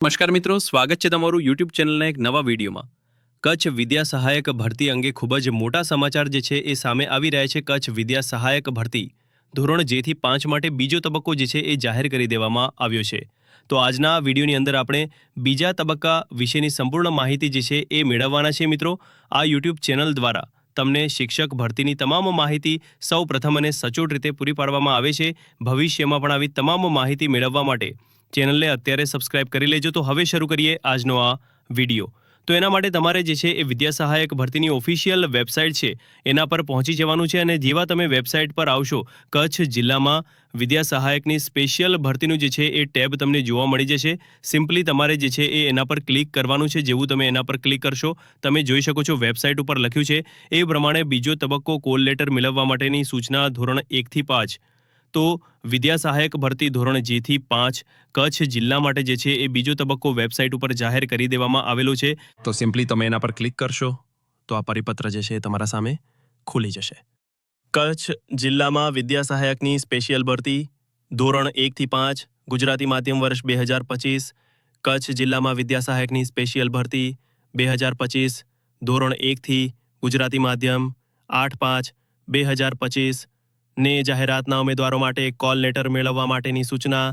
નમસ્કાર મિત્રો, સ્વાગત છે તમારું યુટ્યુબ ચેનલના એક નવા વિડીયોમાં. કચ્છ વિદ્યા સહાયક ભરતી અંગે ખૂબ જ મોટા સમાચાર જે છે એ સામે આવી રહ્યા છે. કચ્છ વિદ્યા સહાયક ભરતી ધોરણ જે થી 5 માટે બીજો તબક્કો જે છે એ જાહેર કરી દેવામાં આવ્યો છે. તો આજના આ વિડીયોની અંદર આપણે બીજા તબક્કા વિશેની સંપૂર્ણ માહિતી જે છે એ મેળવવાના છે. મિત્રો, આ યુટ્યુબ ચેનલ દ્વારા તમને શિક્ષક ભરતીની તમામ માહિતી સૌ પ્રથમ અને સચોટ રીતે પૂરી પાડવામાં આવે છે. ભવિષ્યમાં પણ આવી તમામ માહિતી મેળવવા માટે ચેનલને અત્યારે સબસ્ક્રાઇબ કરી લેજો. તો હવે શરૂ કરીએ આજનો આ વિડીયો. તો એના માટે તમારે જે છે એ વિદ્યા સહાયક ભરતીની ઓફિશિયલ વેબસાઇટ છે એના પર પહોંચી જવાનું છે અને જેવા તમે વેબસાઇટ પર આવશો, કચ્છ જિલ્લામાં વિદ્યા સહાયકની સ્પેશિયલ ભરતીનું જે છે એ ટેબ તમને જોવા મળી જશે. સિમ્પલી તમારે જે છે એ એના પર ક્લિક કરવાનું છે. જેવું તમે એના પર ક્લિક કરશો, તમે જોઈ શકો છો વેબસાઇટ ઉપર લખ્યું છે એ પ્રમાણે બીજો તબક્કો કોલ લેટર મેળવવા માટેની સૂચના ધોરણ 1 થી 5. તો વિદ્યા સહાયક ભરતી ધોરણ જે થી 5 કચ્છ જિલ્લા માટે જે છે એ બીજો તબક્કો વેબસાઇટ ઉપર જાહેર કરી દેવામાં આવેલો છે. તો સિમ્પલી તમે એના પર ક્લિક કરશો તો આ પરિપત્ર જે છે એ તમારા સામે ખુલી જશે. કચ્છ જિલ્લામાં વિદ્યા સહાયકની સ્પેશિયલ ભરતી ધોરણ 1 થી 5 ગુજરાતી માધ્યમ વર્ષ 2025. કચ્છ જિલ્લામાં વિદ્યા સહાયકની સ્પેશિયલ ભરતી 2025 ધોરણ 1 થી ગુજરાતી માધ્યમ 8/5/2025 ને જાહેરાતના ઉમેદવારો માટે કોલ લેટર મેળવવા માટેની સૂચના.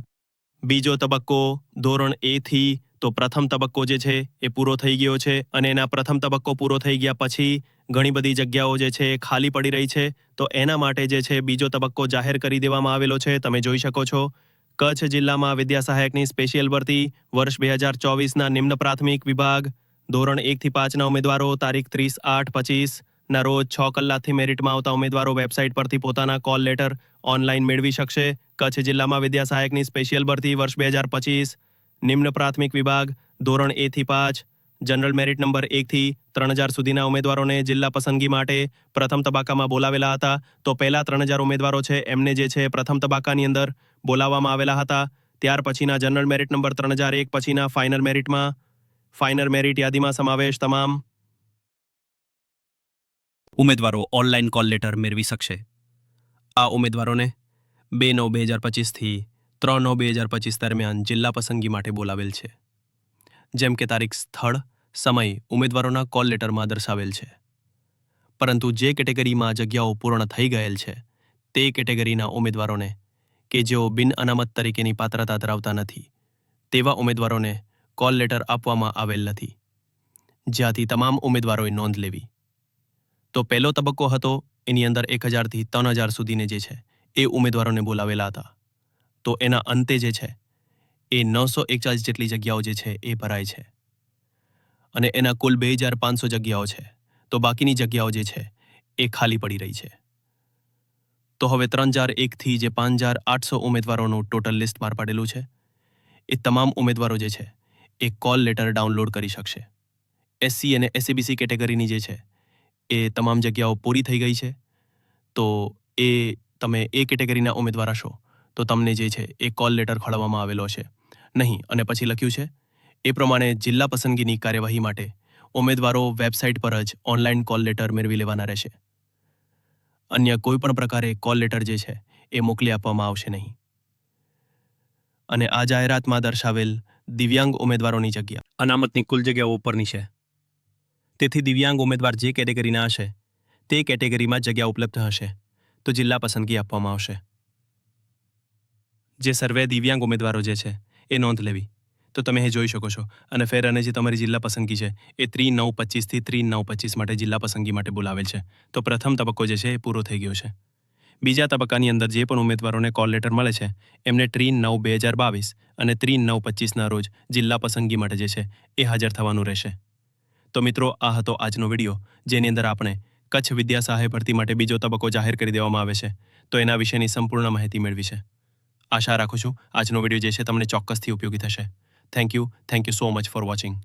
બીજો તબક્કો ધોરણ એ થી. તો પ્રથમ તબક્કો જે છે એ પૂરો થઈ ગયો છે અને એના પ્રથમ તબક્કો પૂરો થઈ ગયા પછી ઘણી બધી જગ્યાઓ જે છે એ ખાલી પડી રહી છે. તો એના માટે જે છે બીજો તબક્કો જાહેર કરી દેવામાં આવેલો છે. તમે જોઈ શકો છો કચ્છ જિલ્લામાં વિદ્યા સહાયકની સ્પેશિયલ ભરતી વર્ષ 2024ના નિમ્ન પ્રાથમિક વિભાગ ધોરણ 1 થી 5ના ઉમેદવારો તારીખ 30/8/25 ના રોજ 6 કલાકથી મેરિટમાં આવતા ઉમેદવારો વેબસાઇટ પરથી પોતાના કોલ લેટર ઓનલાઈન મેળવી શકશે. કચ્છ જિલ્લામાં વિદ્યા સહાયકની સ્પેશિયલ ભરતી વર્ષ 2025 નિમ્ન પ્રાથમિક વિભાગ ધોરણ એ થી 5 જનરલ મેરિટ નંબર 1 થી 3000 સુધીના ઉમેદવારોને જિલ્લા પસંદગી માટે પ્રથમ તબક્કામાં બોલાવેલા હતા. તો પહેલા 3000 ઉમેદવારો છે એમને જે છે પ્રથમ તબક્કાની અંદર બોલાવવામાં આવેલા હતા. ત્યાર પછીના જનરલ મેરિટ નંબર 3001 પછીના ફાઇનલ મેરિટ યાદીમાં સમાવેશ તમામ ઉમેદવારો ઓનલાઈન કોલ લેટર મેળવી શકશે. આ ઉમેદવારોને 2/9/2025 થી 3/9/2025 દરમિયાન જિલ્લા પસંદગી માટે બોલાવેલ છે. જેમ કે તારીખ, સ્થળ, સમય ઉમેદવારોના કોલ લેટરમાં દર્શાવેલ છે. પરંતુ જે કેટેગરીમાં જગ્યાઓ પૂર્ણ થઈ ગયેલ છે તે કેટેગરીના ઉમેદવારોને કે જેઓ બિન અનામત તરીકેની પાત્રતા ધરાવતા નથી તેવા ઉમેદવારોને કોલ લેટર આપવામાં આવેલ નથી, જ્યાંથી તમામ ઉમેદવારોએ નોંધ લેવી. તો પહેલો તબક્કો હતો એની અંદર 1000 થી 3000 સુધીને જે છે એ ઉમેદવારોને બોલાવેલા હતા. તો એના અંતે જે છે એ 941 જેટલી જગ્યાઓ જે છે એ ભરાય છે અને એના કુલ 2500 જગ્યાઓ છે. તો બાકીની જગ્યાઓ જે છે એ ખાલી પડી રહી છે. તો હવે 3001 થી જે 5800 ઉમેદવારોનું ટોટલ લિસ્ટ બહાર પાડેલું છે એ તમામ ઉમેદવારો જે છે એ કોલ લેટર ડાઉનલોડ કરી શકશે. એસસી અને એસસીબીસી કેટેગરીની જે છે એ તમામ જગ્યાઓ પૂરી થઈ ગઈ છે. તો એ તમે એ કેટેગરીના ઉમેદવાર હશો તો તમને જે છે એ કોલ લેટર ખોલવામાં આવેલો છે નહીં. અને પછી લખ્યું છે એ પ્રમાણે જિલ્લા પસંદગીની કાર્યવાહી માટે ઉમેદવારો વેબસાઇટ પર જ ઓનલાઈન કોલ લેટર મેળવી લેવાના રહેશે. અન્ય કોઈ પણ પ્રકારે કોલ લેટર જે છે એ મોકલી આપવામાં આવશે નહીં. અને આ જાહેરાતમાં દર્શાવેલ દિવ્યાંગ ઉમેદવારોની જગ્યા અનામતની કુલ જગ્યાઓ ઉપરની છે. તેથી દિવ્યાંગ ઉમેદવાર જે કેટેગરીના હશે તે કેટેગરીમાં જગ્યા ઉપલબ્ધ હશે તો જિલ્લા પસંદગી આપવામાં આવશે. જે સર્વે દિવ્યાંગ ઉમેદવારો જે છે એ નોંધ લેવી. તો તમે એ જોઈ શકો છો અને ફેર અને જે તમારી જિલ્લા પસંદગી છે એ 3/9/25 થી 3/9/25 માટે જિલ્લા પસંદગી માટે બોલાવેલ છે. તો પ્રથમ તબક્કો જે છે એ પૂરો થઈ ગયો છે. બીજા તબક્કાની અંદર જે પણ ઉમેદવારોને કોલ લેટર મળે છે એમને 3/9/2022 અને 3/9/25ના રોજ જિલ્લા પસંદગી માટે જે છે એ હાજર થવાનું રહેશે. તો મિત્રો, આ હતો આજનો વિડીયો જેની અંદર આપણે કચ્છ વિદ્યા સહાય ભરતી માટે બીજો તબક્કો જાહેર કરી દેવામાં આવે છે તો એના વિશેની સંપૂર્ણ માહિતી મેળવી છે. આશા રાખું છું આજનો વિડીયો જે છે તમને ચોક્કસથી ઉપયોગી થશે. Thank you so much for watching.